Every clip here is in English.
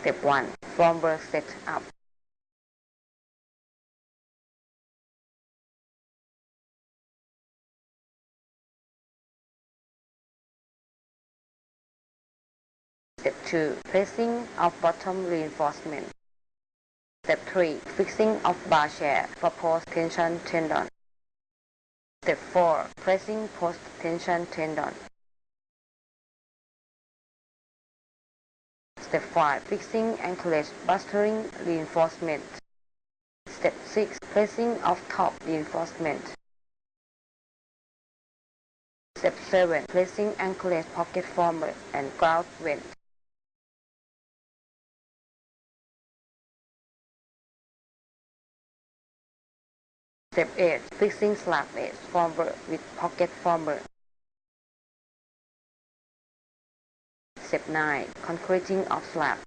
Step 1. Formwork setup. Step 2. Placing of bottom reinforcement. Step 3. Fixing of bar chair for post-tension tendon. Step 4. Placing post-tension tendon. Step 5. Fixing anchorage bolstering reinforcement. Step 6. Placing of top reinforcement. Step 7. Placing anchorage pocket former and grout vent. Step 8. Fixing slab edge former with pocket former. Step 9. Concreting of slab.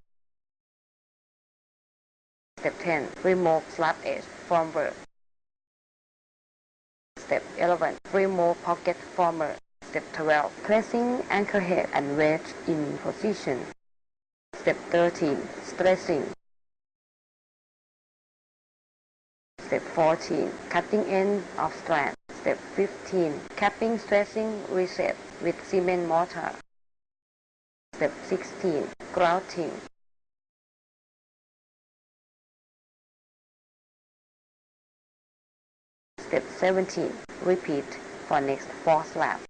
Step 10. Remove slab edge former. Step 11. Remove pocket former. Step 12. Placing anchor head and wedge in position. Step 13. Stressing. Step 14. Cutting end of strand. Step 15. Capping stressing reset with cement mortar. Step 16. Grouting. Step 17. Repeat for next 4 slabs.